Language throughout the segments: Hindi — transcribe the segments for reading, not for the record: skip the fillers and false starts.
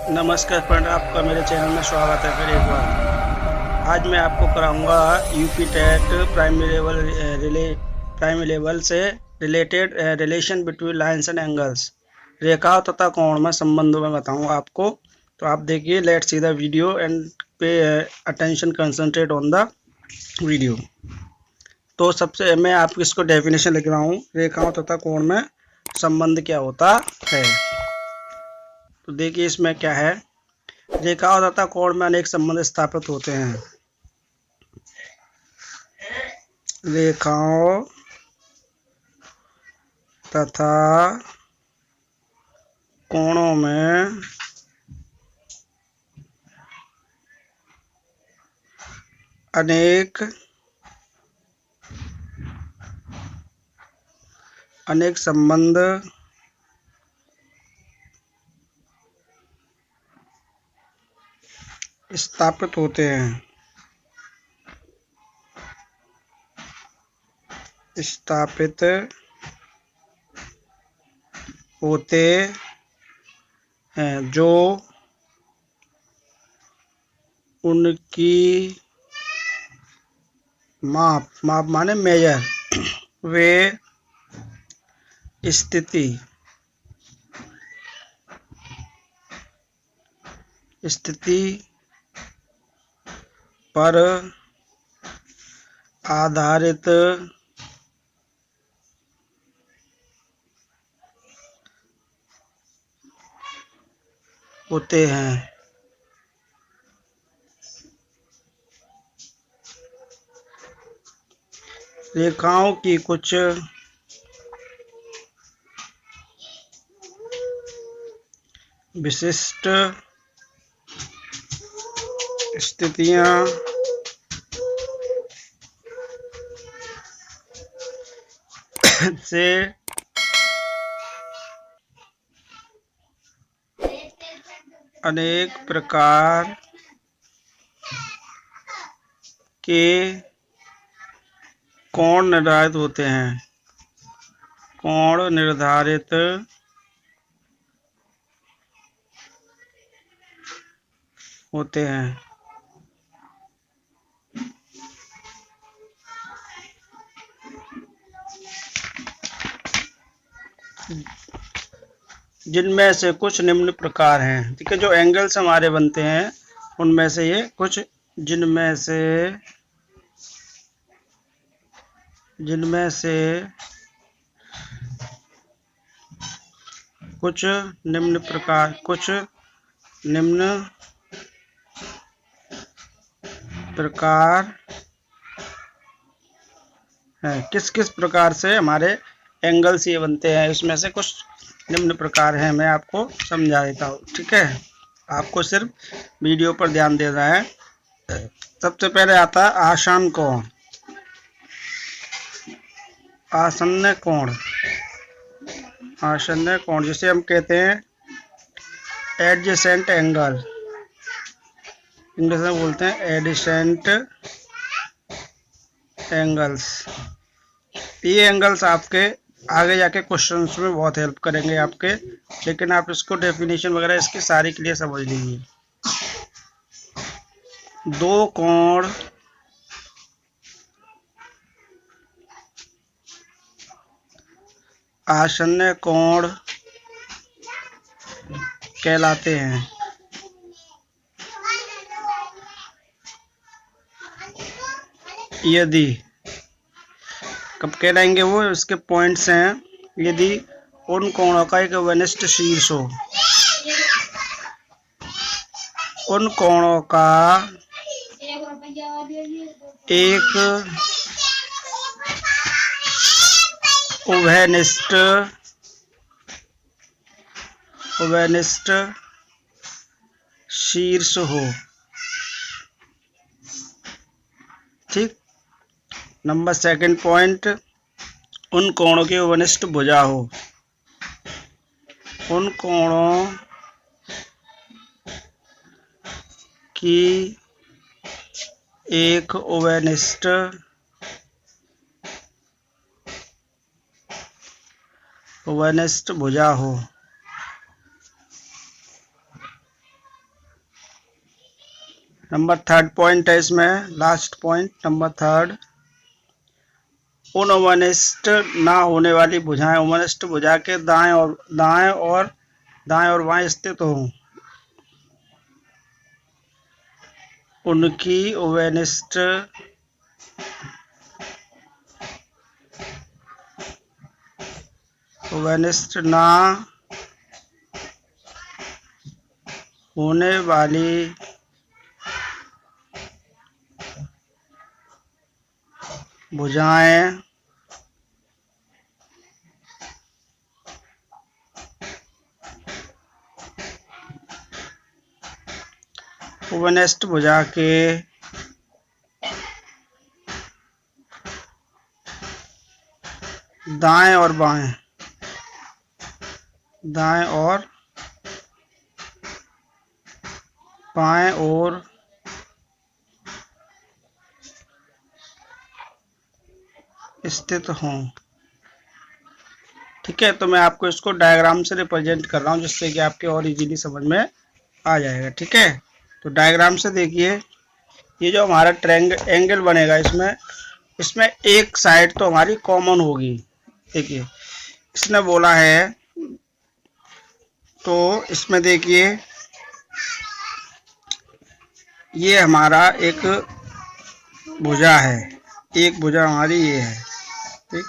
नमस्कार फ्रेंड, आपका मेरे चैनल में स्वागत है फिर एक बार। आज मैं आपको कराऊंगा यूपी टेट प्राइमरी लेवल से related relation between lines and angles, रेखाओं तथा कोण में संबंधों में बताऊंगा आपको। तो आप देखिए, let's see the video and pay attention, concentrate on the video. तो सबसे मैं आपको इसको डेफिनेशन लिख रहा हूँ, रेखाओं तथा कोण में संबंध क्या होता है। तो देखिए इसमें क्या है, रेखाओं तथा कोण में अनेक संबंध स्थापित होते हैं। रेखाओं तथा कोणों में अनेक संबंध स्थापित होते हैं। जो उनकी माप माने मेजर, वे स्थिति पर आधारित होते हैं। रेखाओं की कुछ विशिष्ट स्थितियां से अनेक प्रकार के कोण निर्धारित होते हैं। जिनमें से कुछ निम्न प्रकार हैं। ठीक है, जो एंगल्स हमारे बनते हैं उनमें से ये कुछ, जिनमें से कुछ निम्न प्रकार है। किस किस प्रकार से हमारे एंगल्स ये बनते हैं, इसमें से कुछ निम्न प्रकार हैं, मैं आपको समझा देता हूँ। ठीक है, आपको सिर्फ वीडियो पर ध्यान देना है। सबसे पहले आता है आसन कोण, आसन्न कोण जिसे हम कहते हैं एडजेसेंट एंगल, इंग्लिश में बोलते हैं एडजेसेंट एंगल्स। ये एंगल्स आपके आगे जाके क्वेश्चंस में बहुत हेल्प करेंगे आपके, लेकिन आप इसको डेफिनेशन वगैरह इसकी सारी के लिए समझ लीजिए। दो कोण आसन्न कोण कहलाते हैं। यदि, कब कहलाएंगे वो, इसके पॉइंट्स हैं। यदि उन कोणों का एक वनिष्ठ शीर्ष हो, उन कोणों का एक उभयनिष्ठ शीर्ष हो। ठीक, नंबर सेकंड पॉइंट, उन कोणों की उभयनिष्ठ भुजा हो। उन कोणों की एक उभयनिष्ठ भुजा हो। नंबर थर्ड पॉइंट है इसमें, लास्ट पॉइंट नंबर थर्ड, उनवनिष्ठ ना होने वाली भुजाएं उमनिष्ठ भुजा के दाएं और बाएं स्थित हों, उनकी उभयनिष्ठ ना होने वाली भुजाएं उभयनिष्ठ भुजा के दाएं और बाएं और स्थित हों। ठीक है, तो मैं आपको इसको डायग्राम से रिप्रेजेंट कर रहा हूँ जिससे कि आपके और इजीली समझ में आ जाएगा। ठीक है, तो डायग्राम से देखिए, ये जो हमारा एंगल बनेगा इसमें एक साइड तो हमारी कॉमन होगी। देखिए इसने बोला है, तो इसमें देखिए ये हमारा एक भुजा है, एक भुजा हमारी ये है। ठीक,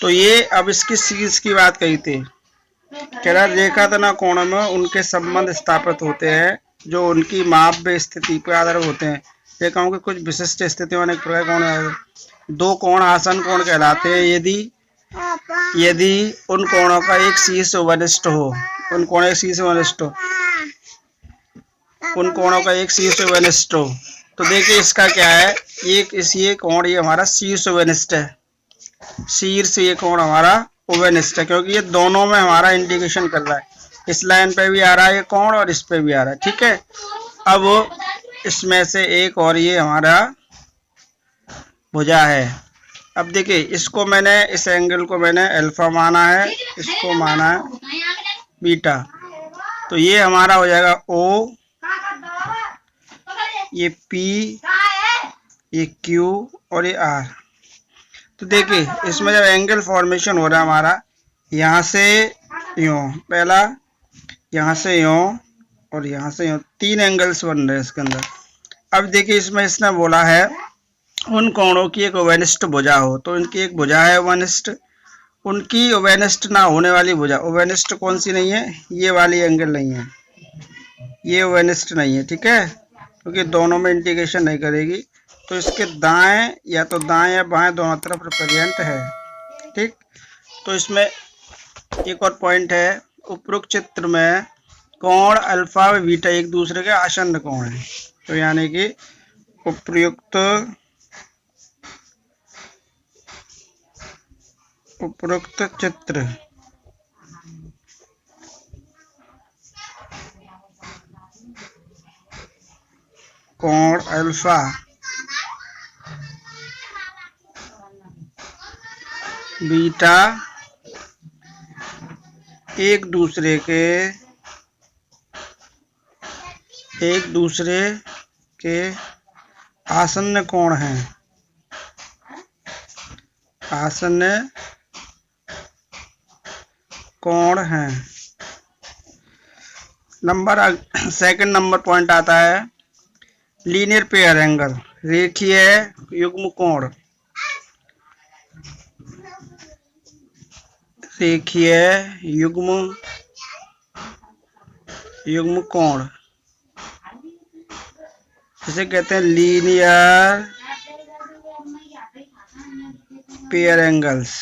तो ये अब इसकी शीर्ष की बात कही थी, कह रहा रेखा तथा कोण में उनके संबंध स्थापित होते हैं जो उनकी माप्य स्थिति पर आधारित होते हैं। रेखाओं की कुछ विशिष्ट स्थितियों अनेक प्रकार कोण, दो कोण आसन कोण कहलाते हैं यदि उन कोणों का एक शीर्ष वरिष्ठ हो, उन कोणों का एक शीर्ष वरिष्ठ हो। तो देखिए इसका क्या है, ये कोण ये हमारा शीर्ष वरिष्ठ है, शीर्ष ये कोण हमारा उभयनिष्ठ है, क्योंकि ये दोनों में हमारा इंडिकेशन कर रहा है। इस लाइन पे भी आ रहा है ये कोण और इस पे भी आ रहा है। ठीक है, अब इसमें से एक और ये हमारा भुजा है। अब देखिए इसको मैंने, इस एंगल को मैंने अल्फा माना है, इसको माना है बीटा, तो ये हमारा हो जाएगा O, ये P, ये Q और ये R। तो देखिए इसमें जब एंगल फॉर्मेशन हो रहा है हमारा, यहाँ से यूं, पहला यहाँ से यूं और यहाँ से यूं, तीन एंगल्स बन रहे हैं इसके अंदर। अब देखिए इसमें इसने बोला है उन कोणों की एक उभयनिष्ठ भुजा हो, तो इनकी एक भुजा है उभयनिष्ठ, उनकी उभयनिष्ठ ना होने वाली भुजा, उभयनिष्ठ कौन सी नहीं है, ये वाली एंगल नहीं है, ये उभयनिष्ठ नहीं है। ठीक है, क्योंकि दोनों में इंटीग्रेशन नहीं करेगी, तो इसके दाएं या बाएं दोनों तरफ रिप्रेजेंट है। ठीक, तो इसमें एक और पॉइंट है, उपरोक्त चित्र में कोण अल्फा व बीटा एक दूसरे के आसन्न कोण है। तो यानी कि उपरोक्त चित्र कोण अल्फा बीटा एक दूसरे के आसन्न कोण हैं, आसन्न कोण हैं। सेकंड नंबर पॉइंट आता है लीनियर पेयर एंगल, रेखीय युग्म कोण, रेखीय युग्म कोण जिसे कहते हैं लीनियर पेयर एंगल्स।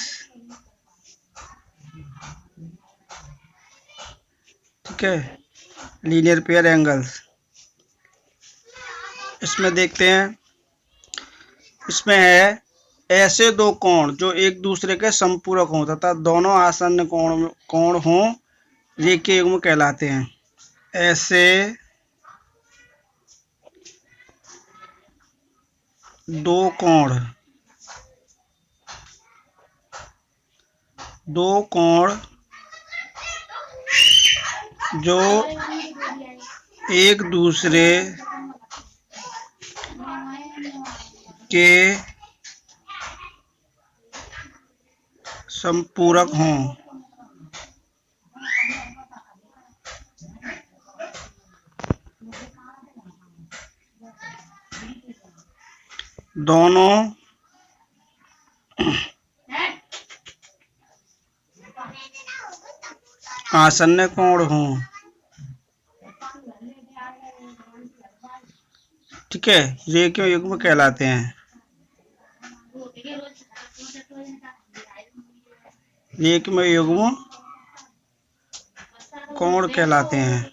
ठीक है, लीनियर पेयर एंगल्स। इसमें देखते हैं, इसमें है ऐसे दो कोण जो एक दूसरे के संपूरक हों तथा दोनों आसन्न कोण हों, रेखीय युग्म कहलाते हैं। ऐसे दो कोण जो एक दूसरे के संपूरक हों। दोनों आसन्न कोण हों। ठीक है, रेखीय युग्म कहलाते हैं। रेखीय युग्म कोण कहलाते हैं।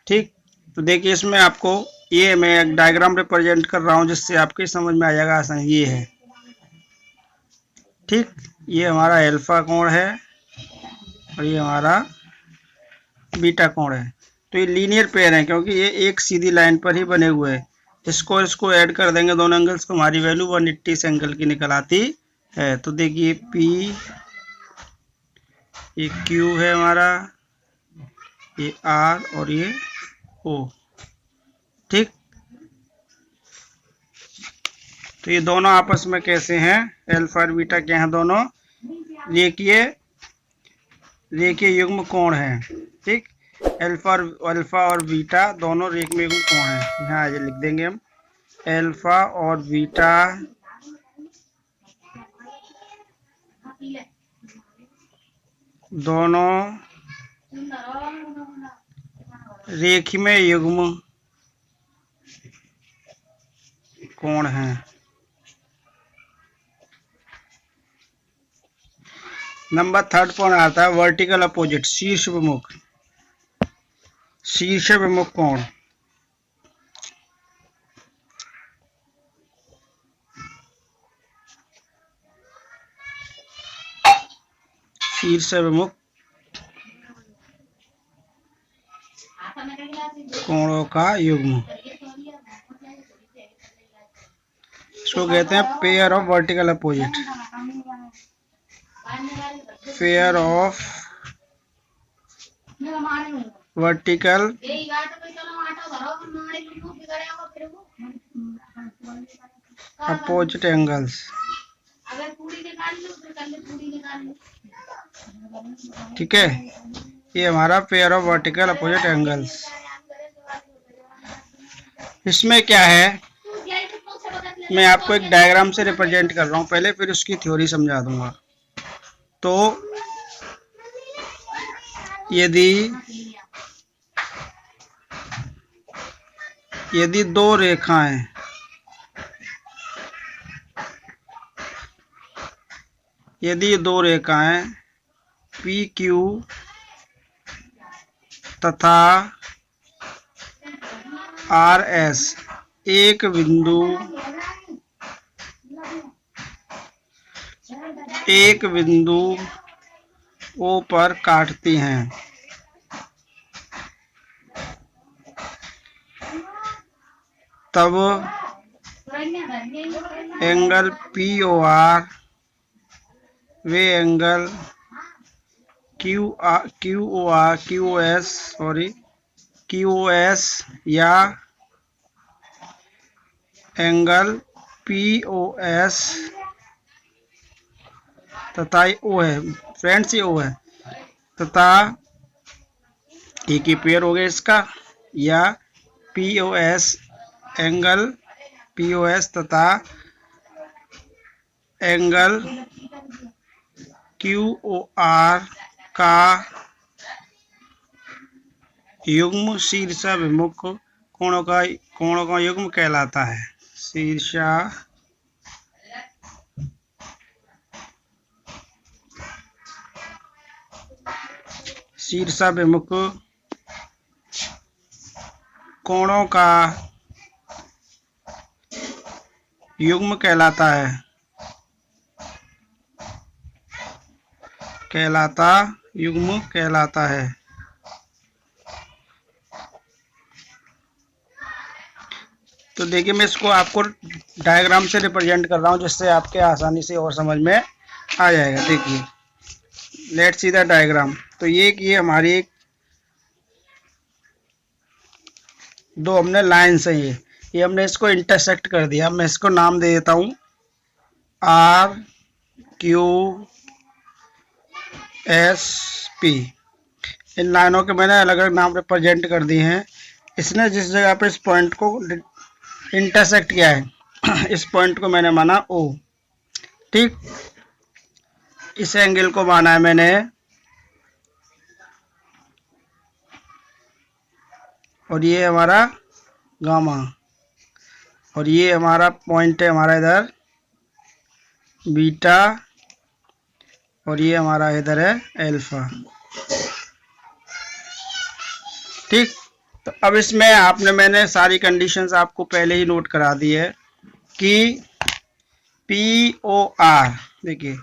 ठीक, तो देखिए इसमें आपको ये मैं एक डायग्राम रिप्रेजेंट कर रहा हूं जिससे आपके समझ में आ जाएगा आसान। ये है, ठीक, ये हमारा अल्फा कोण है और ये हमारा बीटा कोण है। तो ये लीनियर पेयर है क्योंकि ये एक सीधी लाइन पर ही बने हुए हैं। इसको ऐड कर देंगे दोनों एंगल्स को, हमारी वैल्यू 180 से एंगल की निकल आती है। तो देखिए P, ये Q है हमारा, ये R और ये O। ठीक, तो ये दोनों आपस में कैसे हैं, अल्फा और बीटा क्या हैं, दोनों रेखीय युग्म कोण हैं। ठीक, अल्फा और बीटा दोनों रेखीय युग्म कोण हैं। यहाँ लिख देंगे हम अल्फा और बीटा दोनों रेखीय युग्म कोण हैं। नंबर 3 पॉइंट आता है वर्टिकल अपोजिट, शीर्ष विमुख। शीर्ष विमुख कोण, शीर्ष विमुख कोणों का युग्म, इसको कहते हैं pair of vertical opposite. Pair of vertical opposite angles. ठीक है, ये हमारा pair of vertical opposite angles. इसमें क्या है, मैं आपको एक डायग्राम से रिप्रेजेंट कर रहा हूं पहले, फिर उसकी थ्योरी समझा दूंगा। तो यदि दो रेखाएं PQ तथा RS एक बिंदु O पर काटती हैं, तब एंगल POR वे एंगल QOS या एंगल POS तथा O है फ्रेंड्स, ये O है तथा एक ही पेयर हो गया इसका, या POS एंगल POS तथा एंगल QOR का युग्म शीर्षाभिमुख कोणों का युग्म कहलाता है। शीर्षाभिमुख कोणों का युग्म कहलाता है। तो देखिए मैं इसको आपको डायग्राम से रिप्रेजेंट कर रहा हूं जिससे आपके आसानी से और समझ में आ जाएगा। देखिए लेट्स सी द डायग्राम। तो ये हमारी एक दो हमने लाइन्स हैं, ये हमने इसको इंटरसेक्ट कर दिया। मैं इसको नाम दे देता हूँ आर क्यू एस पी। इन लाइनों के मैंने अलग अलग नाम रिप्रेजेंट कर दिए हैं। इसने जिस जगह पे इस पॉइंट को इंटरसेक्ट किया है इस पॉइंट को मैंने माना ओ। ठीक, इस एंगल को माना है मैंने और ये हमारा गामा, और ये हमारा पॉइंट है हमारा इधर बीटा, और ये हमारा इधर है अल्फा। ठीक, तो अब इसमें मैंने सारी कंडीशंस आपको पहले ही नोट करा दी है कि पी ओ आर, देखिए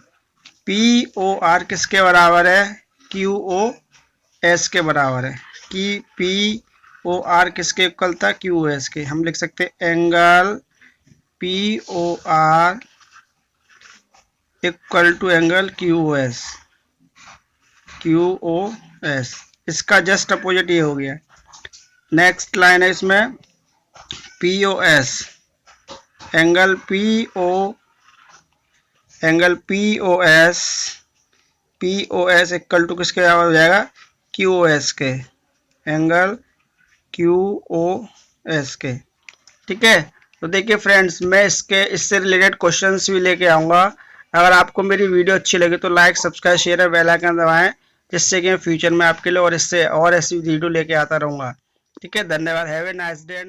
पी ओ आर किसके बराबर है, क्यू ओ एस के बराबर है। कि पी ओ आर किसके इक्वल था, क्यू ओ एस के। हम लिख सकते हैं angle P O R equal to angle Q O S. Q O S इसका जस्ट अपोजिट ये हो गया। नेक्स्ट लाइन है इसमें P O S, angle P O S equal to किसके बराबर हो जाएगा, क्यू ओ एस के, एंगल क्यू ओ एस के। ठीक है, तो देखिए फ्रेंड्स, मैं इससे रिलेटेड क्वेश्चंस भी लेके आऊँगा। अगर आपको मेरी वीडियो अच्छी लगे तो लाइक, सब्सक्राइब, शेयर और बेल आइकन दबाएं, जिससे कि मैं फ्यूचर में आपके लिए और ऐसी वीडियो लेके आता रहूँगा। ठीक है, धन्यवाद। Have a nice day.